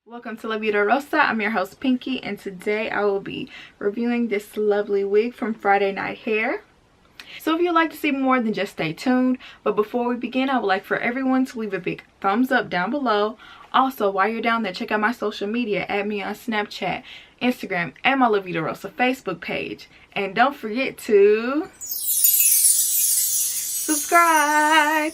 Welcome to La Vida Rosa. I'm your host Pinky, and today I will be reviewing this lovely wig from Friday Night Hair. So if you'd like to see more, then just stay tuned. But before we begin, I would like for everyone to leave a big thumbs up down below. Also, while you're down there, check out my social media. Add me on Snapchat, Instagram, and my La Vida Rosa Facebook page. And don't forget to subscribe.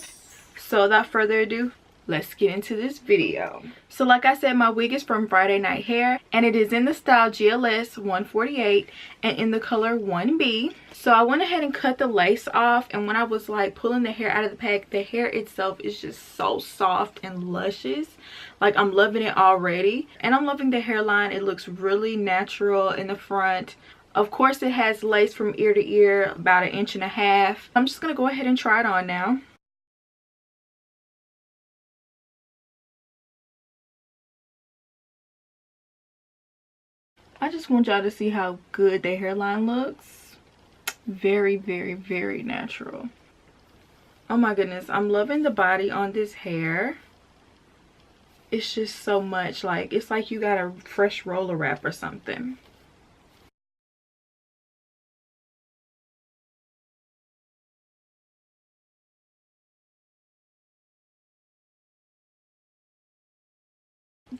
So without further ado, let's get into this video. So like I said, my wig is from Friday Night Hair, and it is in the style GLS 148 and in the color 1B. So I went ahead and cut the lace off, and when I was like pulling the hair out of the pack, the hair itself is just so soft and luscious. Like, I'm loving it already, and I'm loving the hairline. It looks really natural in the front. Of course, it has lace from ear to ear, about 1.5 inches. I'm just gonna go ahead and try it on now. I just want y'all to see how good the hairline looks. Very, very, very natural. Oh my goodness, I'm loving the body on this hair. It's just so much, like, it's like you got a fresh roller wrap or something.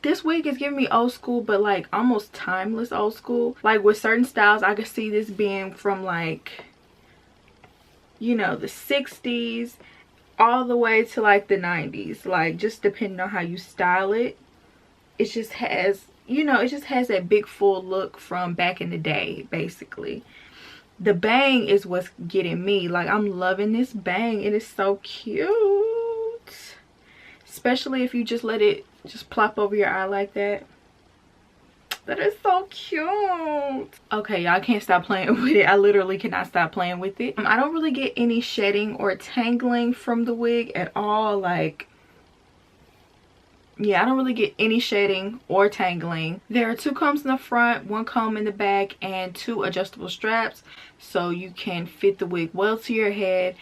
This wig is giving me old school, but like almost timeless old school. Like with certain styles, I could see this being from like, you know, the 60s all the way to like the 90s. Like, just depending on how you style it. It just has, you know, it just has that big full look from back in the day, basically. The bang is what's getting me. Like, I'm loving this bang. It is so cute. Especially if you just let it just plop over your eye like that. That is so cute. Okay, y'all, can't stop playing with it. I literally cannot stop playing with it. I don't really get any shedding or tangling from the wig at all. Like, yeah, I don't really get any shedding or tangling. There are 2 combs in the front, 1 comb in the back, and 2 adjustable straps, so you can fit the wig well to your head.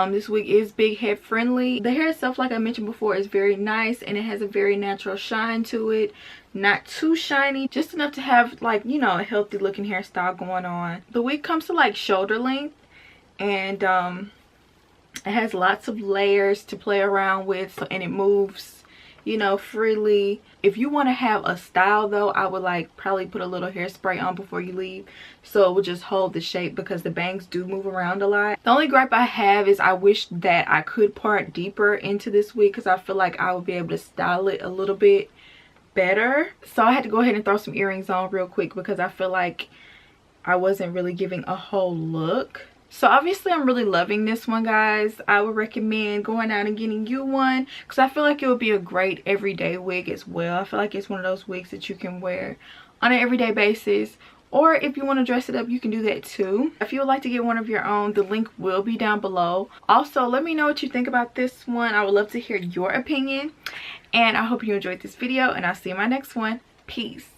This wig is big head friendly. The hair itself, like I mentioned before, is very nice, and it has a very natural shine to it. Not too shiny, just enough to have, like, you know, a healthy looking hairstyle going on. The wig comes to like shoulder length, and it has lots of layers to play around with, so, and it moves, you know, freely. If you want to have a style though, I would like probably put a little hairspray on before you leave, so it will just hold the shape, because the bangs do move around a lot. The only gripe I have is I wish that I could part deeper into this wig, because I feel like I would be able to style it a little bit better. So I had to go ahead and throw some earrings on real quick, because I feel like I wasn't really giving a whole look. So obviously I'm really loving this one, guys. I would recommend going out and getting you one, because I feel like it would be a great everyday wig as well. I feel like it's one of those wigs that you can wear on an everyday basis, or if you want to dress it up, you can do that too. If you would like to get one of your own, the link will be down below. Also, let me know what you think about this one. I would love to hear your opinion, and I hope you enjoyed this video, and I'll see you in my next one. Peace.